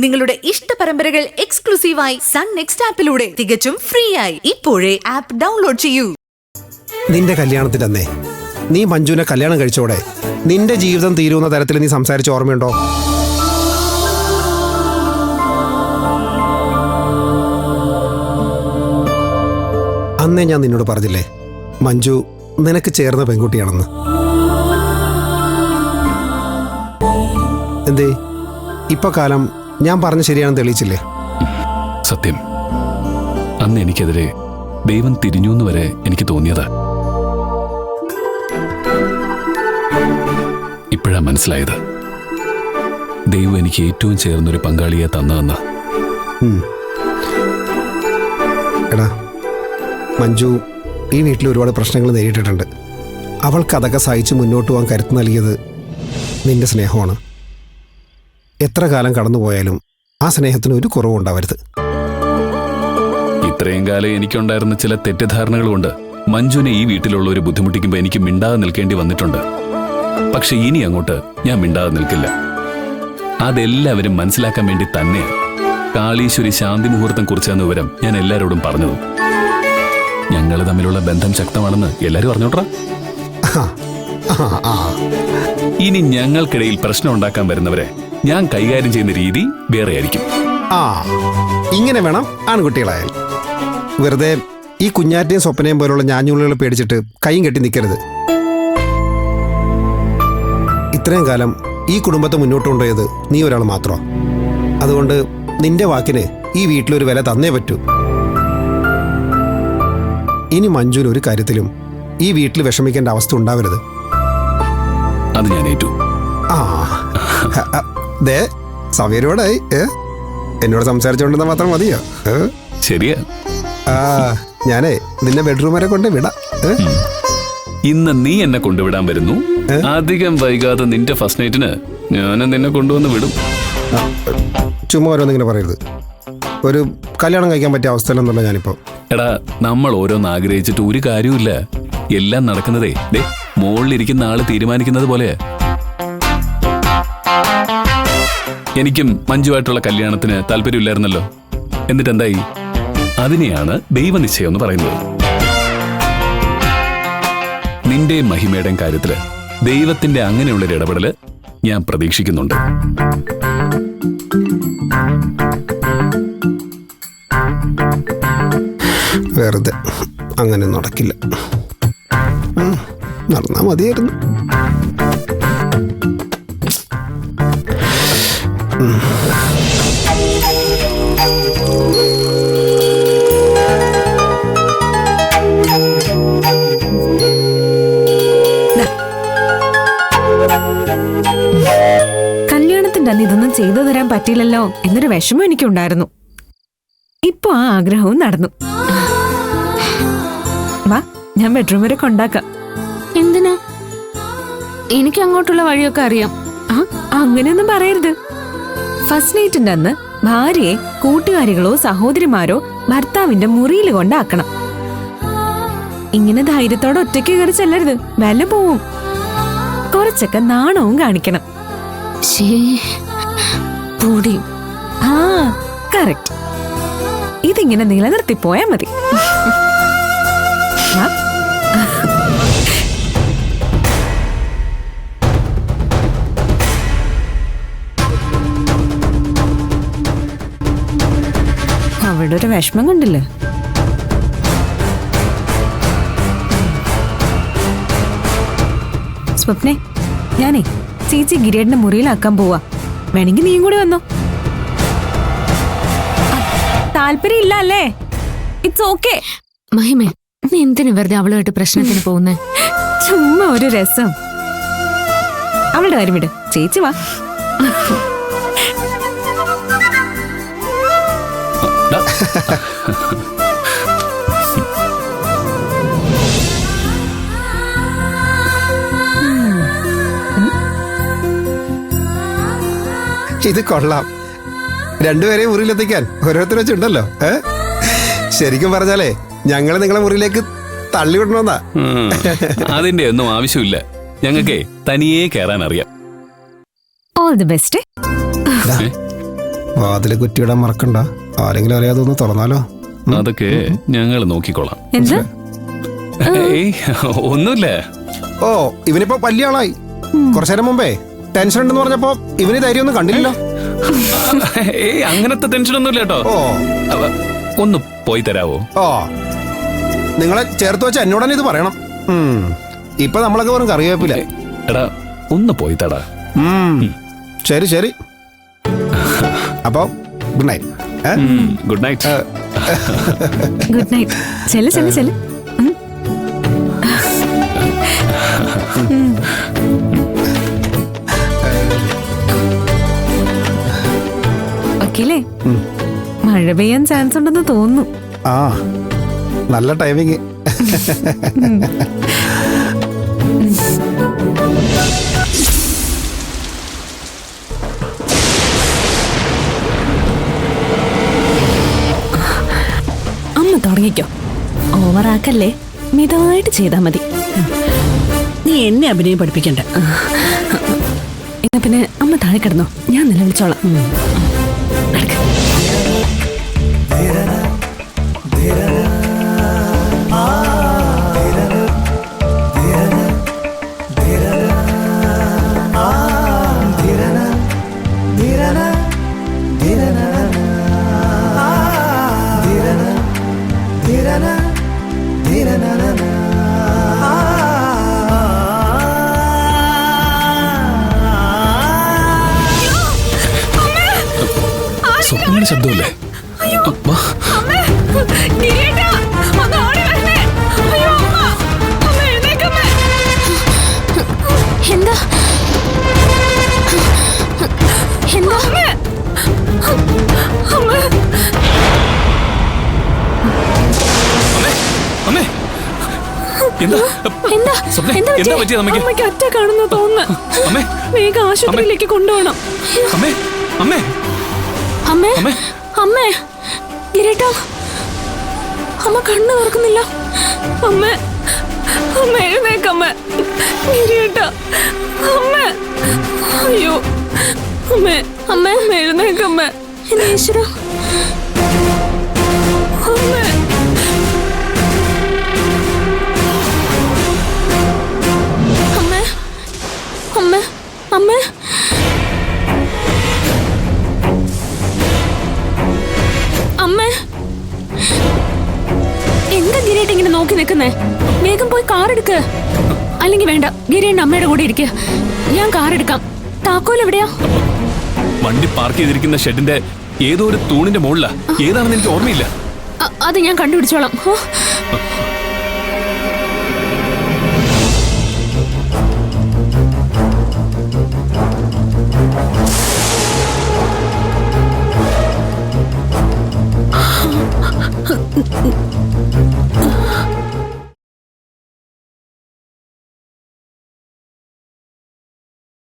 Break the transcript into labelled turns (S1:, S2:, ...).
S1: നിങ്ങളുടെ ഇഷ്ട പരമ്പരകൾ എക്സ്ക്ലൂസീവായി സൺ നെക്സ്റ്റ് ആപ്പിലൂടെ തികച്ചും ഫ്രീ ആയി ഇപ്പോഴേ ആപ്പ് ഡൗൺലോഡ് ചെയ്യൂ.
S2: നിന്റെ കല്യാണത്തിൻ്റെ നീ മഞ്ജുവിനെ കല്യാണം കഴിച്ചോടെ നിന്റെ ജീവിതം തീരുന്ന തരത്തിൽ നീ സംസാരിച്ച ഓർമ്മയുണ്ടോ? അന്നേ ഞാൻ നിന്നോട് പറഞ്ഞില്ലേ മഞ്ജു നിനക്ക് ചേർന്ന പെൺകുട്ടിയാണെന്ന്. എന്തേ ഇപ്പൊ കാലം ഞാൻ പറഞ്ഞ ശരിയാണെന്ന് തെളിയിച്ചില്ലേ?
S3: സത്യം, അന്ന് എനിക്കെതിരെ ദൈവം തിരിഞ്ഞു എന്ന് വരെ എനിക്ക് തോന്നിയതാ. ഇപ്പോഴാ മനസ്സിലായത് ദൈവം എനിക്ക് ഏറ്റവും ചേർന്നൊരു പങ്കാളിയെ തന്നതെന്ന്.
S2: എടാ, മഞ്ജു ഈ വീട്ടിൽ ഒരുപാട് പ്രശ്നങ്ങൾ നേരിട്ടിട്ടുണ്ട്. അവൾക്ക് അതൊക്കെ സഹിച്ച് മുന്നോട്ട് പോകാൻ കരുത്ത് നൽകിയത് നിന്റെ സ്നേഹമാണ്. എത്ര കാലം കടന്നുപോയാലും ആ സ്നേഹത്തിന് ഒരു കുറവും ഉണ്ടാവരുത്.
S3: ഇത്രയും കാലം എനിക്കുണ്ടായിരുന്ന ചില തെറ്റിദ്ധാരണകൾ കൊണ്ട് മഞ്ജുവിനെ ഈ വീട്ടിലുള്ള ഒരു ബുദ്ധിമുട്ടിക്കുമ്പോൾ എനിക്ക് മിണ്ടാതെ നിൽക്കേണ്ടി വന്നിട്ടുണ്ട്. പക്ഷെ ഇനി അങ്ങോട്ട് ഞാൻ മിണ്ടാതെ നിൽക്കില്ല. അതെല്ലാവരും മനസ്സിലാക്കാൻ വേണ്ടി തന്നെ കാളീശ്വരി ശാന്തി മുഹൂർത്തം കുറിച്ചെന്ന വിവരം ഞാൻ എല്ലാവരോടും പറഞ്ഞതും. ഞങ്ങൾ തമ്മിലുള്ള ബന്ധം ശക്തമാണെന്ന് എല്ലാവരും അറിഞ്ഞോട്രാ. ഇനി ഞങ്ങൾക്കിടയിൽ പ്രശ്നം ഉണ്ടാക്കാൻ വരുന്നവരെ ഞാൻ കൈകാര്യം ചെയ്യുന്ന രീതി വേറെ ആയിരിക്കും.
S2: ഇങ്ങനെ വേണം ആൺകുട്ടികളായാൽ. വെറുതെ ഈ കുഞ്ഞാറ്റയും സ്വപ്നയും പോലുള്ള ഞാഞ്ഞുള്ളികളെ പേടിച്ചിട്ട് കൈയും കെട്ടി നിൽക്കരുത്. ഇത്രയും കാലം ഈ കുടുംബത്തെ മുന്നോട്ട് കൊണ്ടുപോയത് നീ ഒരാൾ മാത്രമാണ്. അതുകൊണ്ട് നിന്റെ വാക്കിന് ഈ വീട്ടിലൊരു വില തന്നേ പറ്റൂ. ഇനി മഞ്ജുവിന് ഒരു കാര്യത്തിലും ഈ വീട്ടിൽ വിഷമിക്കേണ്ട അവസ്ഥ ഉണ്ടാവരുത്.
S3: അത് ഞാൻ ഏറ്റു.
S2: ദേ സൗകര്യയോടായി എന്നോട് സംസാരിച്ചോണ്ടെന്നാ മാത്രം മതിയോ?
S3: ശരിയാ.
S2: ഞാനേ നിന്നെ ബെഡ്റൂം വരെ കൊണ്ട് വിടാം.
S3: ഇന്ന് നീ എന്നെ കൊണ്ടുവിടാൻ വരുന്നു. അധികം വൈകാതെ നിന്റെ ഫസ്റ്റ് നൈറ്റിന് ഞാനും നിന്നെ കൊണ്ടുവന്ന് വിടും.
S2: ചുമ്മാ ഓരോന്നിങ്ങനെ പറയരുത്. ഒരു കല്യാണം കഴിക്കാൻ പറ്റിയ അവസ്ഥയിലെന്നുള്ള ഞാനിപ്പോ.
S3: എടാ, നമ്മൾ ഓരോന്ന് ആഗ്രഹിച്ചിട്ട് ഒരു കാര്യമില്ല. എല്ലാം നടക്കുന്നതേ മുകളിലിരിക്കുന്ന ആള് തീരുമാനിക്കുന്നത് പോലെ. എനിക്കും മഞ്ജുവായിട്ടുള്ള കല്യാണത്തിന് താല്പര്യമില്ലായിരുന്നല്ലോ. എന്നിട്ട് എന്തായി? അതിനെയാണ് ദൈവനിശ്ചയം എന്ന് പറയുന്നത്. നിന്റെ മഹിമയുടെയും കാര്യത്തില് ദൈവത്തിന്റെ അങ്ങനെയുള്ളൊരു ഇടപെടല് ഞാൻ പ്രതീക്ഷിക്കുന്നുണ്ട്.
S2: വെറുതെ അങ്ങനെ നടക്കില്ല. നടന്നാ മതിയായിരുന്നു.
S4: കല്യാണത്തിന്റെ അന്ന് ഇതൊന്നും ചെയ്തു തരാൻ പറ്റിയില്ലല്ലോ എന്നൊരു വിഷമം എനിക്കുണ്ടായിരുന്നു. ഇപ്പൊ ആ ആഗ്രഹവും നടന്നു. വാ, ഞാൻ ബെഡ്റൂം വരെ കൊണ്ടാക്കാം.
S5: എന്തിനാ? എനിക്ക് അങ്ങോട്ടുള്ള വഴിയൊക്കെ അറിയാം.
S4: അങ്ങനെയൊന്നും പറയരുത്. ഫസ്റ്റ് നൈറ്റിന്റെ അന്ന് ഭാര്യയെ കൂട്ടുകാരികളോ സഹോദരിമാരോ ഭർത്താവിന്റെ മുറിയിൽ കൊണ്ടാക്കണം. ഇങ്ങനെ ധൈര്യത്തോടെ ഒറ്റയ്ക്ക് കയറി ചെല്ലരുത്, വില പോവും. കുറച്ചൊക്കെ നാണവും കാണിക്കണം. കറക്റ്റ്. ഇതിങ്ങനെ നിലനിർത്തിപ്പോയാ മതി. അവിടെ ഒരു വിഷമം കണ്ടില്ലേ? സ്വപ്നെ, ഞാനേ ചേച്ചി ഗിരിയേട്ടന്റെ മുറിയിലാക്കാൻ പോവാ. വേണമെങ്കിൽ നീയും കൂടി വന്നോ. താല്പര്യം ഇല്ല അല്ലേ? It's okay.
S5: മഹിമേ, നീ എന്തിനു വെറുതെ അവളുമായിട്ട് പ്രശ്നത്തിന് പോകുന്നേ?
S4: ചുമ്മാ ഒരു രസം. അവളുടെ കാര്യം വിട്, ചേച്ചി വാ.
S2: ഇത് കൊള്ളാം. രണ്ടുപേരെയും മുറിയിലെത്തിക്കാൻ ഓരോരുത്തർ വെച്ചുണ്ടല്ലോ. ശരിക്കും പറഞ്ഞാലേ ഞങ്ങളെ നിങ്ങളെ മുറിയിലേക്ക് തള്ളിവിടണമെന്നാ.
S3: അതിന്റെ ഒന്നും ആവശ്യമില്ല. ഞങ്ങൾക്കേ തനിയെ കയറാൻ അറിയാം.
S4: All the best.
S2: വാതില് കുറ്റിയിടാൻ മറക്കണ്ട. ആരെങ്കിലും അറിയാതെ ഒന്ന് തുറന്നാലോ?
S3: അതൊക്കെ ഞങ്ങൾ നോക്കിക്കോളാം.
S4: എന്താ?
S3: ഏയ് ഒന്നുമില്ല.
S2: ഓ, ഇവനിപ്പോ വലിയ ആളായി. കുറച്ചു നേരം മുമ്പേ ടെൻഷൻ ഉണ്ടെന്ന് പറഞ്ഞപ്പോ ഇവന് ധൈര്യം ഒന്നും കണ്ടില്ലല്ലോ.
S3: ഏയ് അങ്ങനത്തെ ടെൻഷനൊന്നുമില്ല കേട്ടോ.
S2: ഓ
S3: ഒന്ന് പോയി തരാവോ?
S2: ഓ, നിങ്ങളെ ചേർത്ത് വെച്ച് എന്നോടന്നെ ഇത് പറയണം. ഇപ്പൊ നമ്മളൊക്കെ വെറും കറിവേപ്പില്ല.
S3: എടാ ഒന്ന് പോയി തടാ.
S2: ശരി ശരി. അപ്പൊ good night.
S3: Good night.
S4: Good night. ചെല്ല് ചെല്ല് ചെല്ല്. ഓക്കെല്ലേ? മഴ പെയ്യാൻ ചാൻസ് ഉണ്ടെന്ന് തോന്നുന്നു.
S2: ആ, നല്ല ടൈമിങ്.
S4: അമ്മ തുടങ്ങിക്കോ. ഓവറാക്കല്ലേ, മിതമായിട്ട് ചെയ്താ മതി.
S6: നീ എന്നെ അഭിനയം പഠിപ്പിക്കണ്ട.
S4: എന്നാ പിന്നെ അമ്മ താഴെ കിടന്നോ, ഞാൻ നിലവിളിച്ചോളാം. നടക്ക്.
S3: സ്വപ്നയുടെ ശബ്ദമല്ലേ? വാ.
S5: എന്താ എന്താ
S3: അമ്മേ, എന്താ
S5: എന്താ
S3: സ്വപ്ന,
S5: എന്താ
S3: എന്താ പറ്റിയത് അമ്മയ്ക്ക്?
S4: അമ്മയ്ക്ക് ഒറ്റ കാണുന്ന തോന്നുന്നു.
S3: അമ്മേ,
S4: വേഗം ആശുപത്രിയിലേക്ക് കൊണ്ടുപോകണം.
S3: അമ്മേ, അമ്മേ,
S5: അമ്മേ
S3: അമ്മേ.
S5: അമ്മേ ഗിരീട്ടാ, അമ്മ കണ്ണു തുറക്കുന്നില്ല.
S4: അമ്മ, അമ്മ എഴുന്നേക്കമ്മ. ഗിരിയേട്ടാ, അമ്മ. അയ്യോ അമ്മ,
S5: അമ്മേ
S4: അമ്മ എഴുന്നേക്കമ്മ.
S5: എന്റെ ഈശ്വരാ.
S4: അമ്മ.
S5: അമ്മേ അമ്മേ അമ്മേ അമ്മേ, എന്താ ഗിരീട്ട് ഇങ്ങനെ നോക്കി നിൽക്കുന്നേ? വേഗം പോയി കാർ എടുക്ക്. അല്ലെങ്കിൽ വേണ്ട, ഗിരീന്റെ അമ്മയുടെ കൂടെ ഇരിക്കുക. ഞാൻ കാർ എടുക്കാം. താക്കോൽ എവിടെയാ?
S3: വണ്ടി പാർക്ക് ചെയ്തിരിക്കുന്ന ഷെഡിന്റെ ഏതോ ഒരു തൂണിന്റെ മുകളിലാ. ഏതാണെന്ന് എനിക്ക് ഓർമ്മയില്ല.
S5: അത് ഞാൻ കണ്ടുപിടിച്ചോളാം.